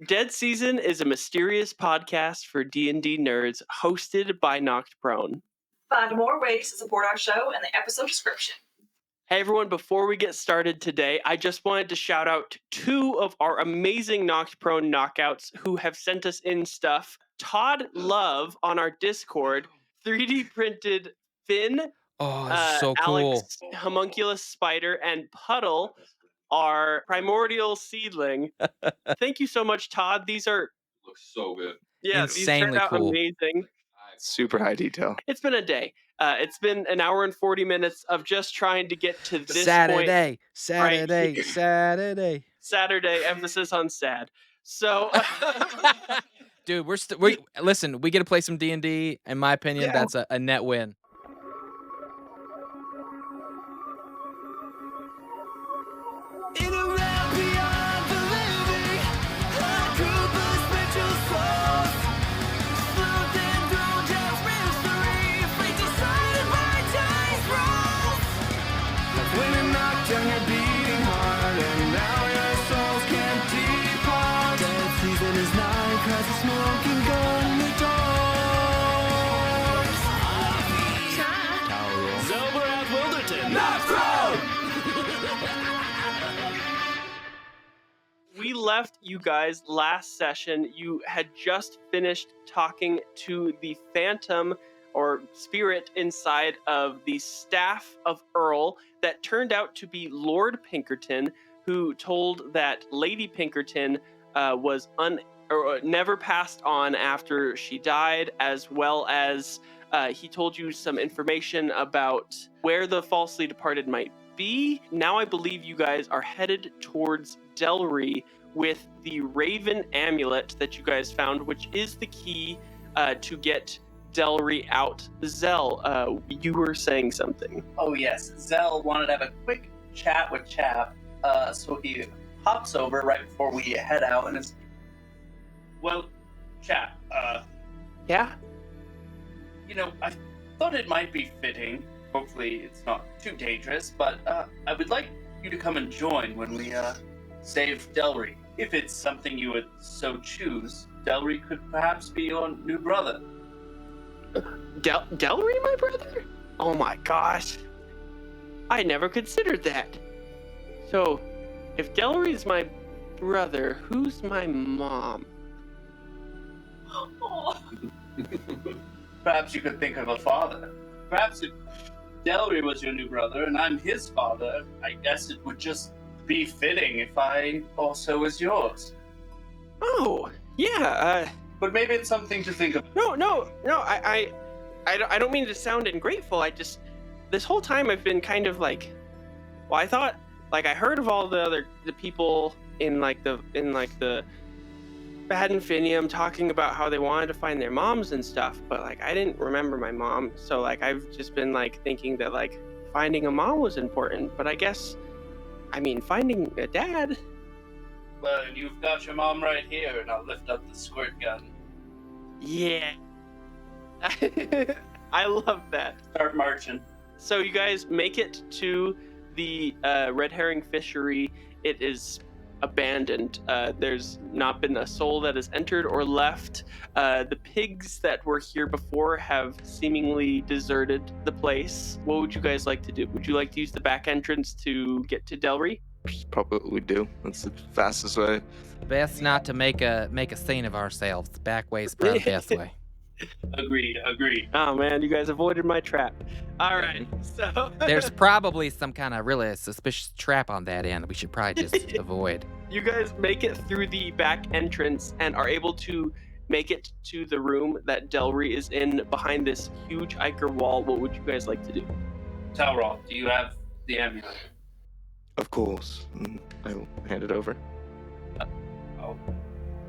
Dead Season is a mysterious podcast for D&D nerds hosted by Knocked Prone. Find more ways to support our show in the episode description. Hey everyone, before we get started today, I just wanted to shout out two of our amazing Knocked Prone knockouts who have sent us in stuff. Todd Love on our Discord, 3D printed Finn, so cool. Alex Homunculus Spider, and Puddle, our primordial seedling. Thank you so much, Todd. These are looks so good. Yeah, Insanely these turned out cool. amazing. Super high detail. It's been a day. It's been an hour and 40 minutes of just trying to get to this Saturday, point. Saturday. Saturday, emphasis on sad. So, Dude, listen, we get to play some D&D. In my opinion, that's a net win. we left you guys last session. You had just finished talking to the phantom or spirit inside of the staff of Earl that turned out to be Lord Pinkerton, who told that Lady Pinkerton was never passed on after she died, as well as he told you some information about where the falsely departed might be. Now I believe you guys are headed towards Delry with the Raven amulet that you guys found, which is the key to get Delry out. Zell, you were saying something. Oh yes, Zell wanted to have a quick chat with Chap, so he hops over right before we head out and is... Well, Chap, Yeah? You know, I thought it might be fitting, hopefully it's not too dangerous, but I would like you to come and join when we save Delry. If it's something you would so choose, Delry could perhaps be your new brother. Delry, my brother? Oh my gosh. I never considered that. So, if Delry's my brother, who's my mom? Perhaps you could think of a father. Perhaps if Delry was your new brother and I'm his father, I guess it would just be fitting if I also was yours. Oh, yeah, But maybe it's something to think of. No, I don't mean to sound ungrateful. This whole time I've been kind of like, well, I thought, like, I heard of all the people in the Bad Infinium talking about how they wanted to find their moms and stuff, but like I didn't remember my mom, so like I've just been like thinking that like finding a mom was important, but I guess, I mean, finding a dad. Well, you've got your mom right here, and I'll lift up the squirt gun. Yeah. I love that. Start marching. So you guys make it to the red herring fishery. It is abandoned. There's not been a soul that has entered or left. The pigs that were here before have seemingly deserted the place. What would you guys like to do? Would you like to use the back entrance to get to Delry? Probably what we do. That's the fastest way. Best not to make a scene of ourselves. The back way is probably the best way. Agreed. Oh man, you guys avoided my trap. All right, so There's probably some kind of really suspicious trap on that end we should probably just avoid. you guys make it through the back entrance and are able to make it to the room that Delry is in behind this huge ichor wall. What would you guys like to do? Talroth, do you have the amulet? Of course. I will hand it over. I'll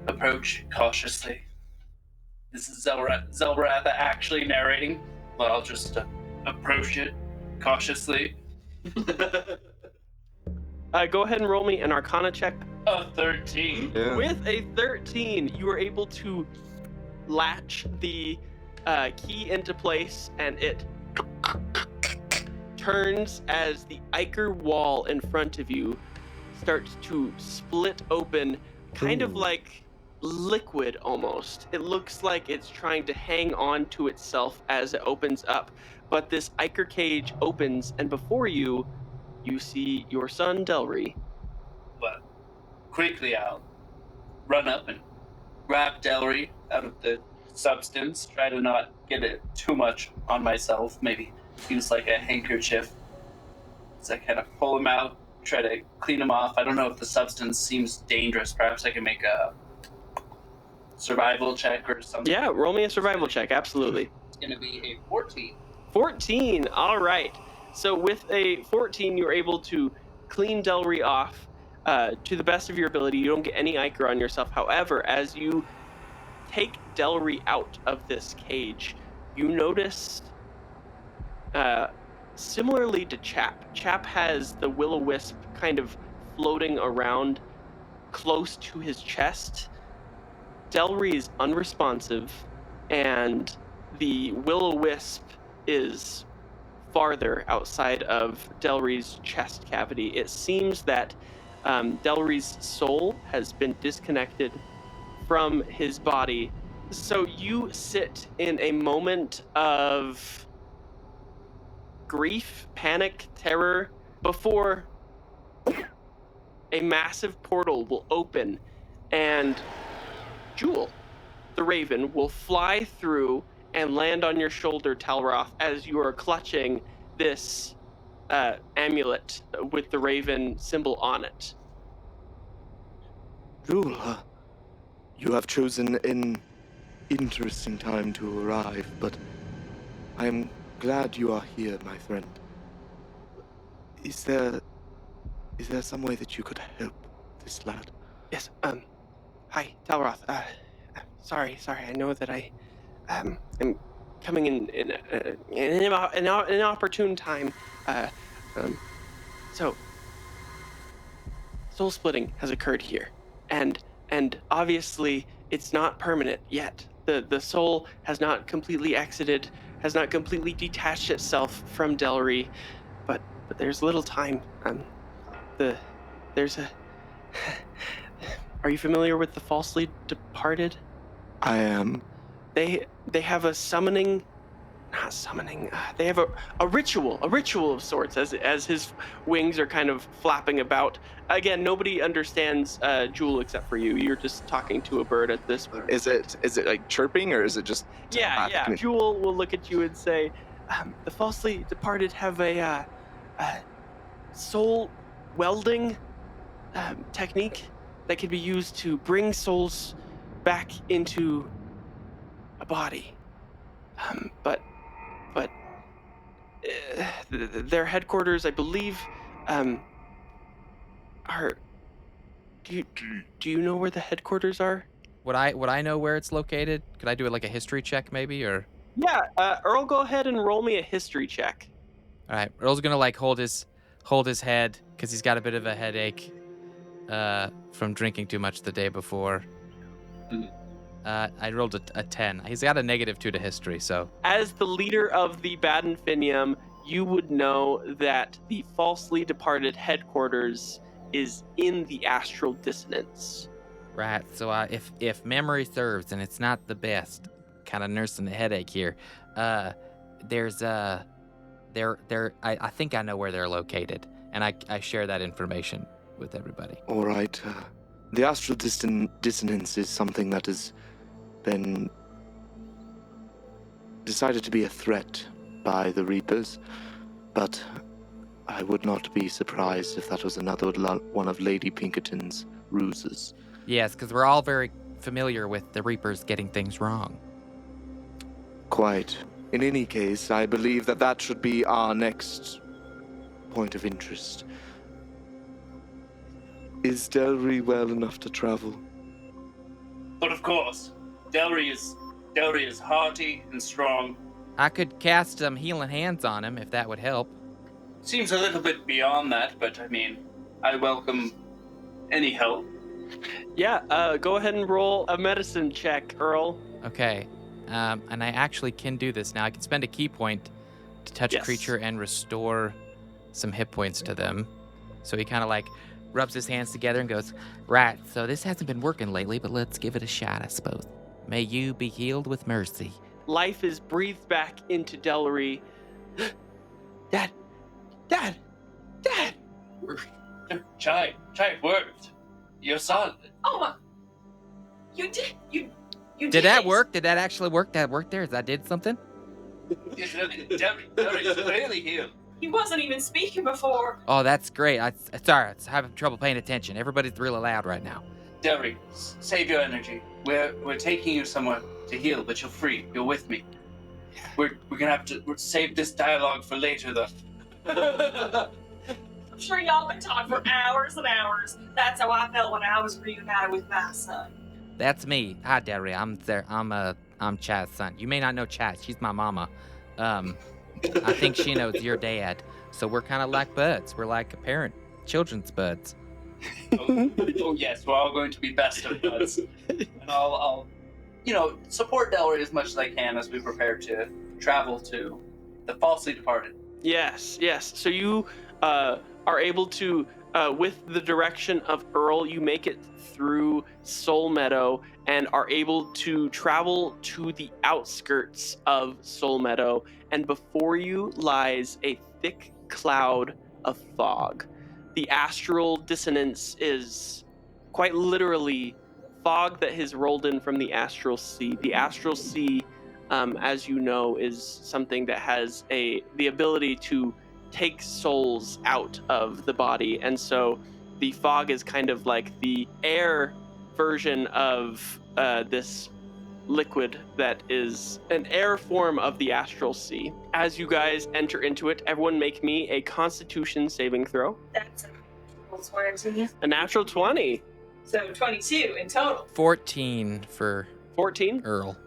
approach cautiously. This is Xelborath actually narrating, but I'll just approach it cautiously. Go ahead and roll me an Arcana check. A 13. Yeah. With a 13, you are able to latch the key into place, and it turns as the ichor wall in front of you starts to split open, kind of like liquid almost. It looks like it's trying to hang on to itself as it opens up. But this ichor cage opens, and before you, you see your son, Delry. But quickly, I'll run up and grab Delry out of the substance. Try to not get it too much on myself. Maybe use like a handkerchief. So I kind of pull him out, try to clean him off. I don't know if the substance seems dangerous. Perhaps I can make a survival check or something. Yeah, roll me a survival check, absolutely. It's going to be a 14. 14, all right. So with a 14, you're able to clean Delry off to the best of your ability. You don't get any ichor on yourself. However, as you take Delry out of this cage, you notice, similarly to Chap, Chap has the will-o-wisp kind of floating around close to his chest. Delry is unresponsive, and the will-o-wisp is farther outside of Delry's chest cavity. It seems that Delry's soul has been disconnected from his body. So you sit in a moment of grief, panic, terror, before a massive portal will open and Jewel, the raven, will fly through and land on your shoulder, Talroth, as you are clutching this amulet with the raven symbol on it. Jewel, you have chosen an interesting time to arrive, but I am glad you are here, my friend. Is there some way that you could help this lad? Yes, hi, Talroth. Sorry, I know that I'm coming in an opportune time. So, soul splitting has occurred here, and obviously it's not permanent yet. The soul has not completely exited, has not completely detached itself from Delry, but there's little time. There's a. Are you familiar with the falsely departed? I am. They have a summoning, not summoning. They have a ritual of sorts as his wings are kind of flapping about. Again, nobody understands Jewel except for you. You're just talking to a bird at this point. Is it like chirping, or is it just Yeah. telepathic? Jewel will look at you and say, the falsely departed have a soul welding technique that can be used to bring souls back into a body. But their headquarters, I believe, are. Do you know where the headquarters are? Would I know where it's located? Could I do it like a history check maybe, or? Yeah, Earl, go ahead and roll me a history check. All right, Earl's gonna like hold his head because he's got a bit of a headache from drinking too much the day before. I rolled a 10. He's got a -2 to history, so. As the leader of the Badenfinium, you would know that the falsely departed headquarters is in the astral dissonance. Right. So if memory serves, and it's not the best, kind of nursing the headache here. There's I think I know where they're located, and I share that information with everybody. All right. The astral dissonance is something that has been decided to be a threat by the Reapers, but I would not be surprised if that was another one of Lady Pinkerton's ruses. Yes, because we're all very familiar with the Reapers getting things wrong. Quite. In any case, I believe that should be our next point of interest. Is Delry well enough to travel? But of course, Delry is hearty and strong. I could cast some healing hands on him if that would help. Seems a little bit beyond that, but I mean, I welcome any help. Yeah, go ahead and roll a medicine check, Earl. Okay. And I actually can do this now. I can spend a key point to touch a Yes. creature and restore some hit points to them. So he kind of like rubs his hands together and goes, right, so this hasn't been working lately, but let's give it a shot, I suppose. May you be healed with mercy. Life is breathed back into Delry. Dad! Dad! Dad! Chai, it worked. Your son. Oh my! You did. You Did that work? Did that actually work? That worked there? Is that did something? Delry's really healed. He wasn't even speaking before. Oh, that's great. Sorry, I was having trouble paying attention. Everybody's really loud right now. Delry, save your energy. We're taking you somewhere to heal, but you're free. You're with me. We're gonna have to save this dialogue for later, though. I'm sure y'all been talking for hours and hours. That's how I felt when I was reunited with my son. That's me. Hi, Delry. I'm Chai's son. You may not know Chai. She's my mama. I think she knows your dad. So we're kind of like buds. We're like children's buds. Oh yes, we're all going to be best of buds. And I'll support Delry as much as I can as we prepare to travel to the falsely departed. Yes. So you are able to, with the direction of Earl, you make it through Soul Meadow and are able to travel to the outskirts of Soul Meadow. And before you lies a thick cloud of fog. The astral dissonance is quite literally fog that has rolled in from the astral sea. The astral sea, as you know, is something that has the ability to take souls out of the body. And so the fog is kind of like the air version of this liquid that is an air form of the astral sea. As you guys enter into it, everyone make me a Constitution saving throw. That's A natural 20. So 22 in total. 14 for 14. Earl.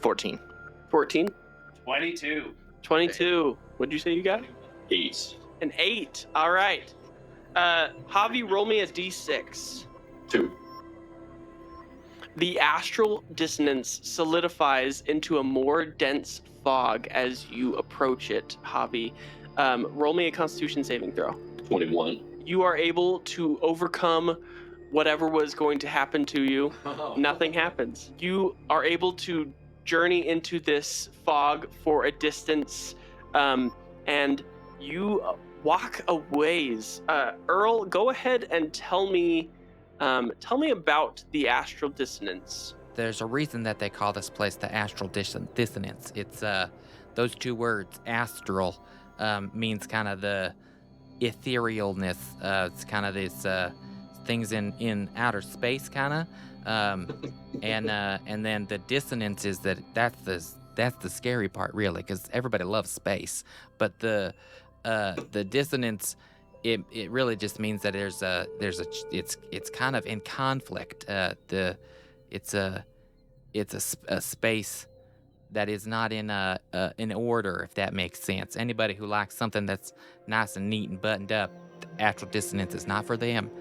14. 14. 22. 22. What'd you say you got? 8. An 8. All right. Javi, roll me a d6. 2. The astral dissonance solidifies into a more dense fog as you approach it, Javi. Roll me a Constitution saving throw. 21. You are able to overcome whatever was going to happen to you. Nothing happens. You are able to journey into this fog for a distance, and you walk a ways. Earl, go ahead and tell me about the astral dissonance. There's a reason that they call this place the astral dissonance. It's those two words, astral, means kind of the etherealness. It's kind of this things in outer space, kind of, and then the dissonance is that's the scary part, really, because everybody loves space, but the dissonance. It really just means that it's kind of in conflict. It's a space that is not in order, if that makes sense. Anybody who likes something that's nice and neat and buttoned up, astral dissonance is not for them.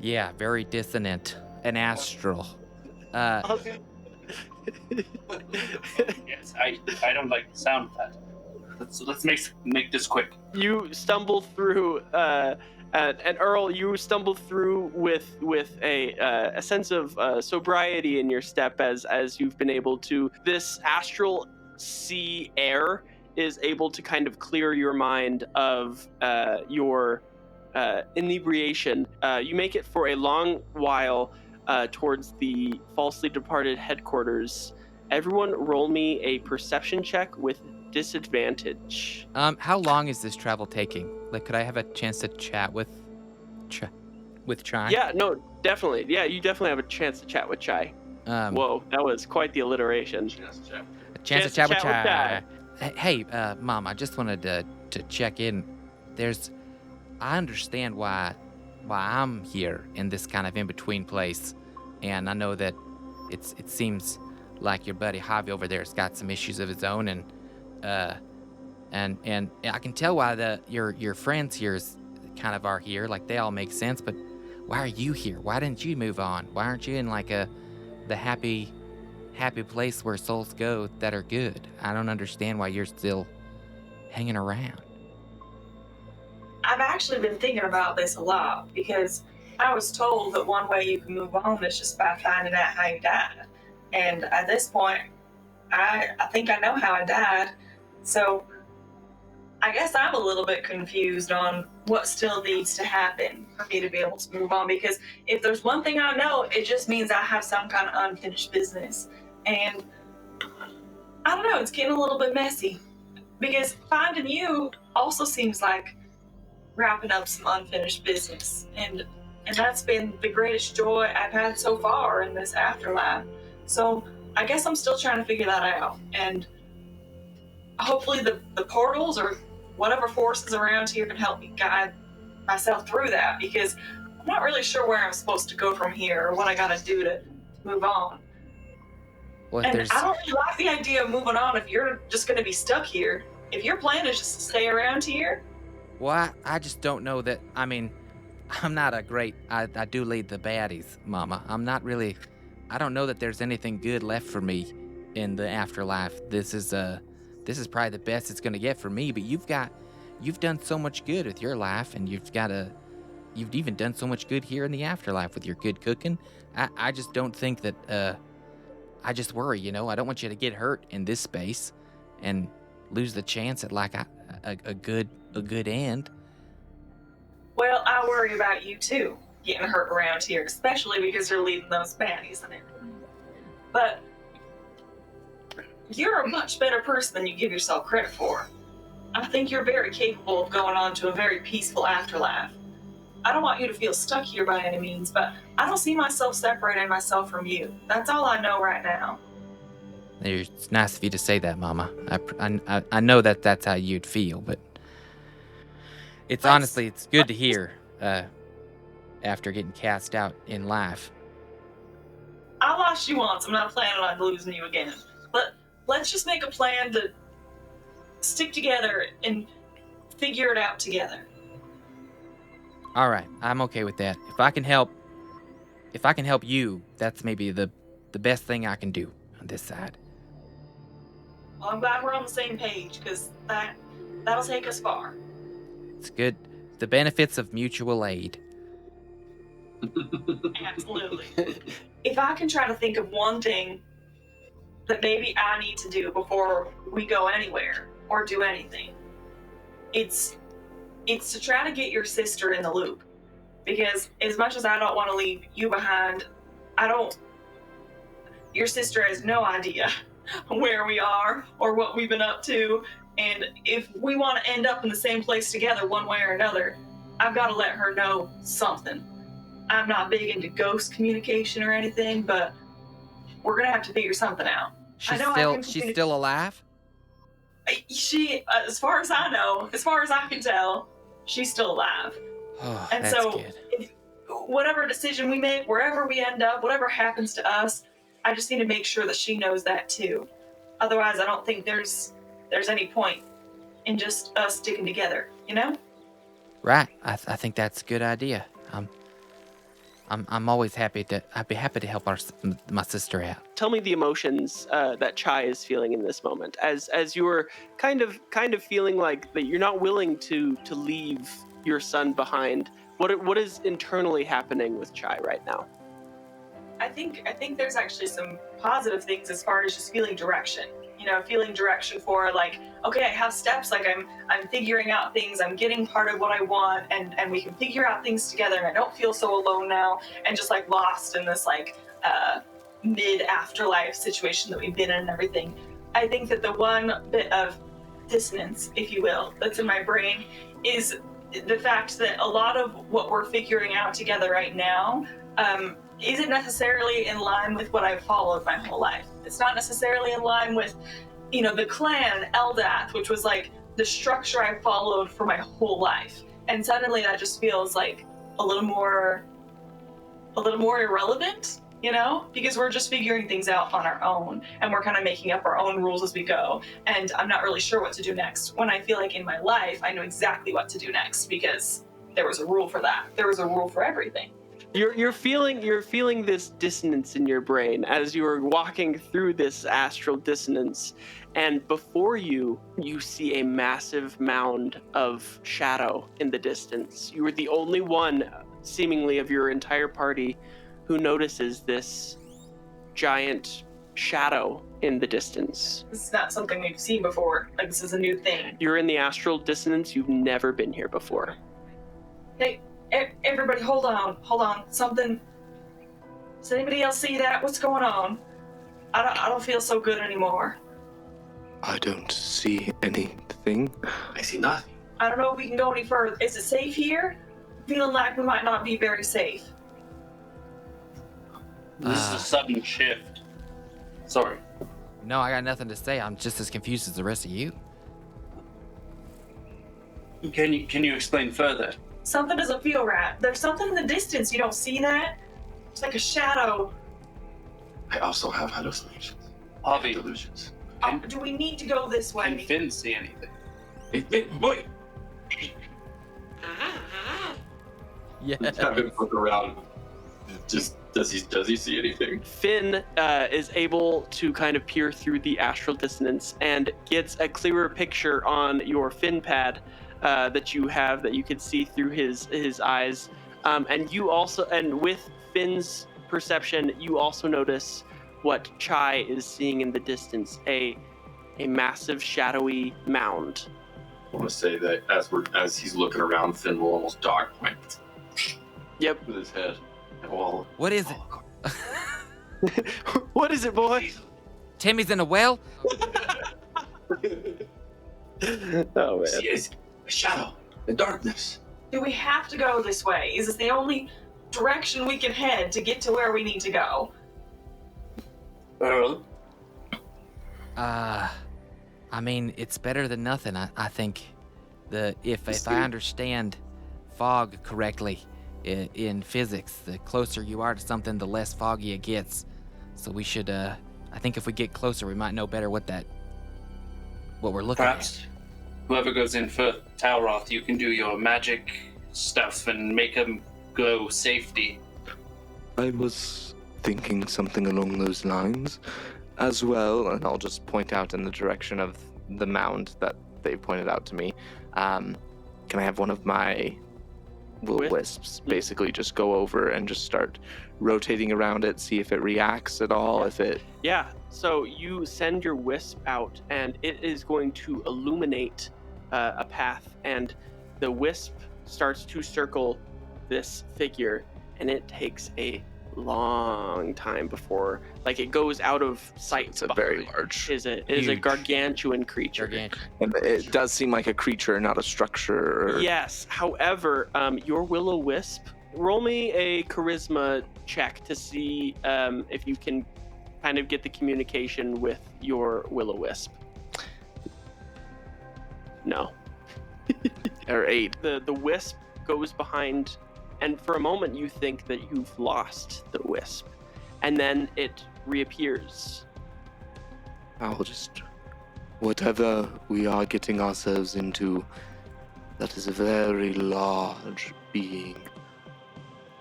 Yeah, very dissonant and astral. Yes, I don't like the sound of that. Let's make this quick. You stumble through, and Earl, you stumble through with a sense of sobriety in your step as you've been able to. This astral sea air is able to kind of clear your mind of your inebriation. You make it for a long while towards the falsely departed headquarters. Everyone roll me a perception check with disadvantage. How long is this travel taking? Like, could I have a chance to chat with Chai? Yeah, no, definitely. Yeah, you definitely have a chance to chat with Chai. Whoa, that was quite the alliteration. A chance to chat with Chai. Hey, Mom, I just wanted to check in. I understand why I'm here in this kind of in-between place, and I know that it seems like your buddy Javi over there has got some issues of his own, and I can tell why your friends here kind of are here. Like, they all make sense, but why are you here? Why didn't you move on? Why aren't you in like the happy place where souls go that are good? I don't understand why you're still hanging around. I've actually been thinking about this a lot because I was told that one way you can move on is just by finding out how you died. And at this point, I think I know how I died. So I guess I'm a little bit confused on what still needs to happen for me to be able to move on. Because if there's one thing I know, it just means I have some kind of unfinished business. And I don't know, it's getting a little bit messy. Because finding you also seems like wrapping up some unfinished business. And that's been the greatest joy I've had so far in this afterlife. So I guess I'm still trying to figure that out. And hopefully the portals or whatever forces around here can help me guide myself through that, because I'm not really sure where I'm supposed to go from here or what I gotta do to move on. Well, And there's I don't really like the idea of moving on if you're just gonna be stuck here. If your plan is just to stay around here, well, I just don't know that. I mean, I'm not a great. I do lead the baddies, Mama. I'm not really. I don't know that there's anything good left for me in the afterlife. This is probably the best it's gonna get for me. But you've done so much good with your life, and you've even done so much good here in the afterlife with your good cooking. I just don't think that. I just worry, I don't want you to get hurt in this space, and lose the chance at like a good end. well, I worry about you too, getting hurt around here, especially because you're leading those baddies and everything. But you're a much better person than you give yourself credit for. I think you're very capable of going on to a very peaceful afterlife. I don't want you to feel stuck here by any means, but I don't see myself separating myself from you. That's all I know right now. It's nice of you to say that, Mama. I know that that's how you'd feel, but it's honestly, it's good to hear after getting cast out in life. I lost you once. I'm not planning on losing you again. But let's just make a plan to stick together and figure it out together. All right, I'm okay with that. If I can help you, that's maybe the best thing I can do on this side. Well, I'm glad we're on the same page, because that'll take us far. It's good. The benefits of mutual aid. Absolutely. If I can try to think of one thing that maybe I need to do before we go anywhere or do anything, it's to try to get your sister in the loop. Because as much as I don't want to leave you behind, your sister has no idea where we are or what we've been up to. And if we want to end up in the same place together one way or another, I've got to let her know something. I'm not big into ghost communication or anything, but we're going to have to figure something out. She's still alive? She, as far as I know, as far as I can tell, she's still alive. Oh, and that's so, good. Whatever decision we make, wherever we end up, whatever happens to us, I just need to make sure that she knows that too. Otherwise, I don't think there's any point in just us sticking together, Right. I think that's a good idea. I'm always I'd be happy to help my sister out. Tell me the emotions that Chai is feeling in this moment, as you were kind of feeling like that you're not willing to leave your son behind. What is internally happening with Chai right now? I think there's actually some positive things as far as just feeling direction. Feeling direction for like, okay, I have steps, like I'm figuring out things, I'm getting part of what I want, and we can figure out things together, and I don't feel so alone now and just like lost in this like mid afterlife situation that we've been in and everything. I think that the one bit of dissonance, if you will, that's in my brain is the fact that a lot of what we're figuring out together right now isn't necessarily in line with what I've followed my whole life. It's not necessarily in line with, the clan Eldath, which was like the structure I followed for my whole life. And suddenly that just feels like a little more irrelevant, because we're just figuring things out on our own, and we're kind of making up our own rules as we go. And I'm not really sure what to do next, when I feel like in my life I know exactly what to do next, because there was a rule for that. There was a rule for everything. You're feeling this dissonance in your brain as you are walking through this astral dissonance, and before you see a massive mound of shadow in the distance. You are the only one, seemingly of your entire party, who notices this giant shadow in the distance. This is not something we've seen before. Like, this is a new thing. You're in the astral dissonance. You've never been here before. Hey, everybody, hold on. Something. Does anybody else see that? What's going on? I don't feel so good anymore. I don't see anything. I see nothing. I don't know if we can go any further. Is it safe here? Feeling like we might not be very safe. This is a sudden shift. Sorry. No, I got nothing to say. I'm just as confused as the rest of you. Can you explain further? Something doesn't feel right. There's something in the distance. You don't see that? It's like a shadow. I also have hallucinations. Javi, Delusions. Do we need to go this way? can Finn see anything? Hey, boy! Yeah. Have him look around. Just does he see anything? Finn is able to kind of peer through the astral dissonance and gets a clearer picture on your Finn pad that you have, that you can see through his eyes. And you also, and with Finn's perception, you also notice what Chai is seeing in the distance, a massive shadowy mound. I want to say that as he's looking around, Finn will almost dog point Yep. with his head. Well, What is it? What is it, boy? Timmy's in a well? Oh, man. see a shadow, the darkness. Do we have to go this way? Is this the only direction we can head to get to where we need to go? Earl? I mean, it's better than nothing. I think if I understand fog correctly in physics, the closer you are to something, the less foggy it gets. So we should, I think if we get closer, we might know better what we're looking Perhaps whoever goes in for Talroth, you can do your magic stuff and make him go safety. I was thinking something along those lines as well, and I'll just point out in the direction of the mound that they pointed out to me. Can I have one of my wisps basically just go over and just start rotating around it, see if it reacts at all, if it... Yeah, so you send your wisp out, and it is going to illuminate a path, and the wisp starts to circle this figure, and it takes a long time before, like, it goes out of sight. It's a very large... It is a gargantuan creature. Gargantuan. And it does seem like a creature, not a structure. Or... Yes, however, your will-o-wisp, roll me a charisma check to see if you can kind of get the communication with your will-o-wisp. No. Or 8. The wisp goes behind, and for a moment you think that you've lost the wisp, and then it reappears. I'll just... Whatever we are getting ourselves into, that is a very large being.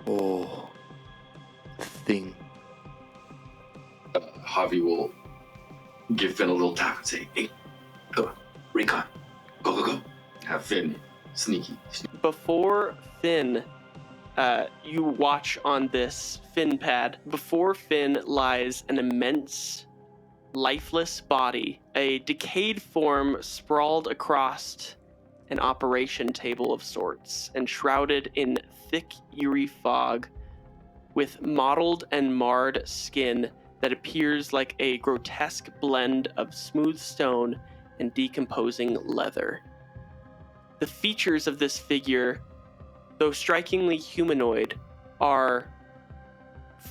Or... thing. Javi will give Finn a little tap and say, "Hey, go, recon, go. Have Finn sneaky. Before Finn, you watch on this Finn pad, before Finn lies an immense, lifeless body, a decayed form sprawled across an operation table of sorts, and shrouded in thick, eerie fog, with mottled and marred skin that appears like a grotesque blend of smooth stone and decomposing leather. The features of this figure, though strikingly humanoid, are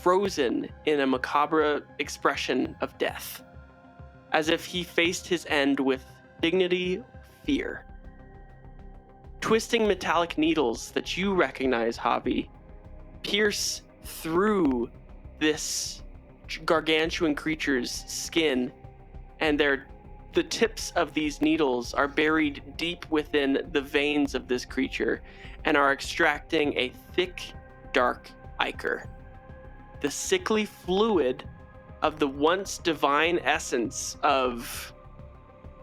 frozen in a macabre expression of death, as if he faced his end with dignity, fear. Twisting metallic needles that you recognize, Javi, pierce through this gargantuan creature's skin, and the tips of these needles are buried deep within the veins of this creature and are extracting a thick, dark ichor. The sickly fluid of the once divine essence of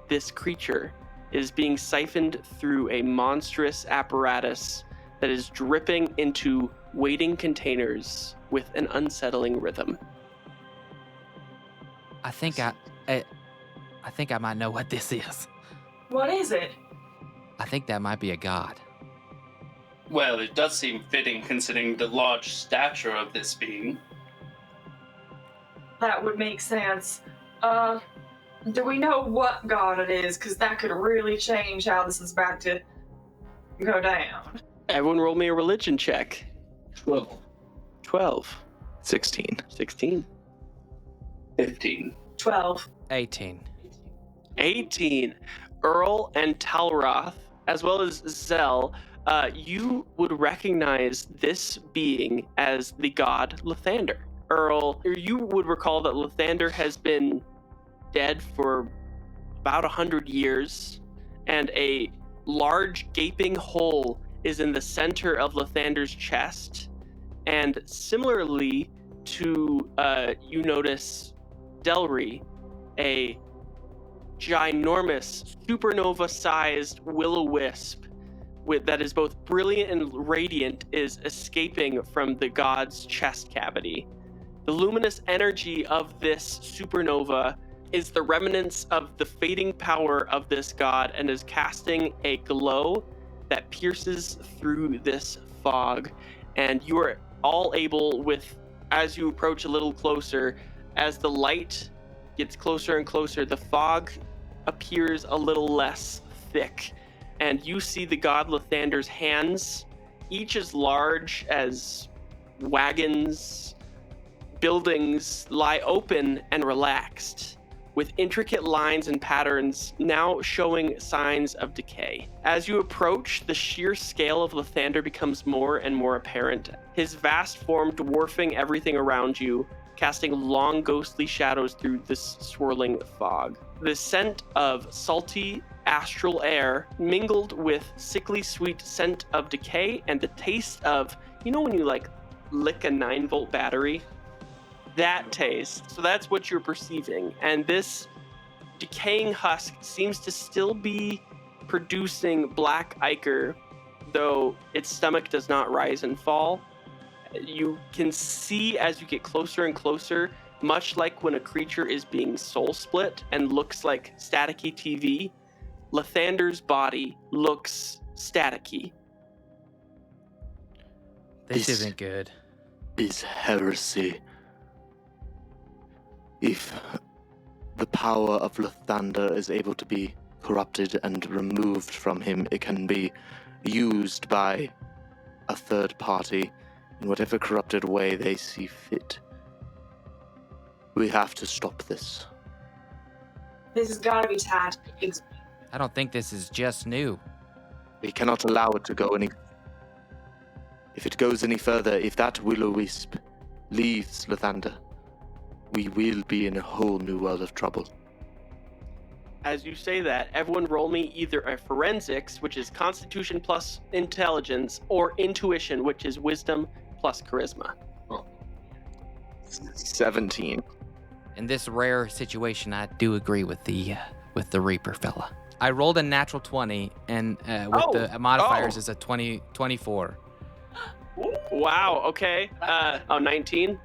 this creature is being siphoned through a monstrous apparatus that is dripping into waiting containers with an unsettling rhythm. I think I might know what this is. What is it? I think that might be a god. Well, it does seem fitting considering the large stature of this being. That would make sense. Do we know what god it is? Because that could really change how this is about to go down. Everyone roll me a religion check. 12. 16. 16. 15. 12. 18. 18. Earl and Talroth, as well as Zell, you would recognize this being as the god Lathander. Earl, you would recall that Lathander has been dead for about 100 years, and a large gaping hole is in the center of Lathander's chest. And similarly to, you notice Delry, a ginormous supernova-sized will-o-wisp that is both brilliant and radiant is escaping from the god's chest cavity. The luminous energy of this supernova is the remnants of the fading power of this god and is casting a glow that pierces through this fog. And you are all able, as you approach a little closer, as the light gets closer and closer, the fog appears a little less thick, and you see the god Lathander's hands, each as large as wagons, buildings, lie open and relaxed, with intricate lines and patterns now showing signs of decay. As you approach, the sheer scale of Lathander becomes more and more apparent, his vast form dwarfing everything around you, casting long ghostly shadows through this swirling fog. The scent of salty astral air mingled with sickly sweet scent of decay and the taste of, you know when you like lick a 9-volt battery? That taste. So that's what you're perceiving. And this decaying husk seems to still be producing black ichor, though its stomach does not rise and fall. You can see as you get closer and closer, much like when a creature is being soul split and looks like staticky TV, Lathander's body looks staticky. This isn't good. Is heresy. If the power of Lathander is able to be corrupted and removed from him, it can be used by a third party in whatever corrupted way they see fit. We have to stop this. This has got to be tied. I don't think this is just new. We cannot allow it to go any... If it goes any further, if that will-o-wisp leaves Lathander, we will be in a whole new world of trouble. As you say that, everyone roll me either a forensics, which is constitution plus intelligence, or intuition, which is wisdom plus charisma. 17. In this rare situation, I do agree with the Reaper fella. I rolled a natural 20, and with the modifiers is a 24. Wow, okay. 19?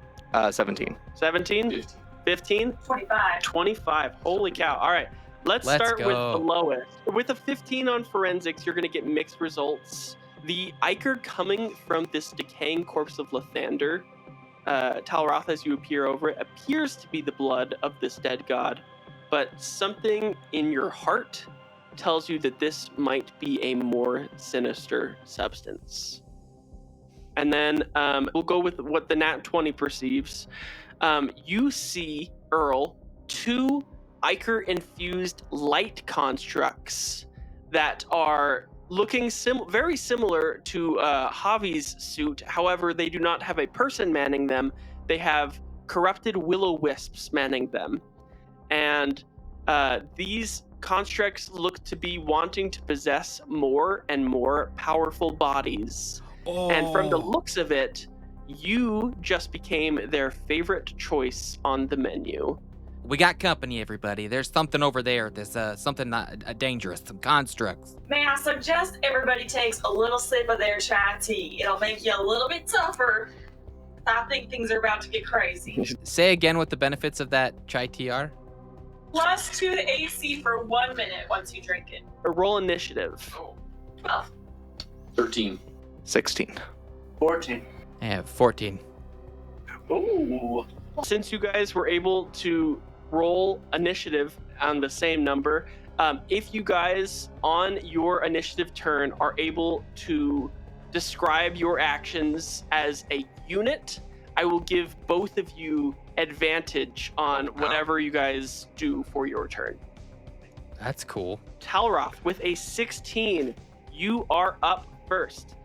17. 17? 15? 25. 25. Holy cow. All right. Let's start go. with the lowest. With a 15 on forensics, you're going to get mixed results. The ichor coming from this decaying corpse of Lathander, Talroth, as you appear over it, appears to be the blood of this dead god, but something in your heart tells you that this might be a more sinister substance. And then we'll go with what the nat 20 perceives. You see, Earl, 2 ichor-infused light constructs that are looking very similar to Javi's suit. However, they do not have a person manning them. They have corrupted will-o-wisps manning them. And these constructs look to be wanting to possess more and more powerful bodies. And from the looks of it, you just became their favorite choice on the menu. We got company, everybody. There's something over there. There's something not dangerous, some constructs. May I suggest everybody takes a little sip of their chai tea? It'll make you a little bit tougher. I think things are about to get crazy. Say again what the benefits of that chai tea are. +2 to AC for 1 minute once you drink it. A roll initiative. 12. 13. 16. 14. I have 14. Ooh. Since you guys were able to roll initiative on the same number, if you guys on your initiative turn are able to describe your actions as a unit, I will give both of you advantage on whatever you guys do for your turn. That's cool. Talroth with a 16, you are up first.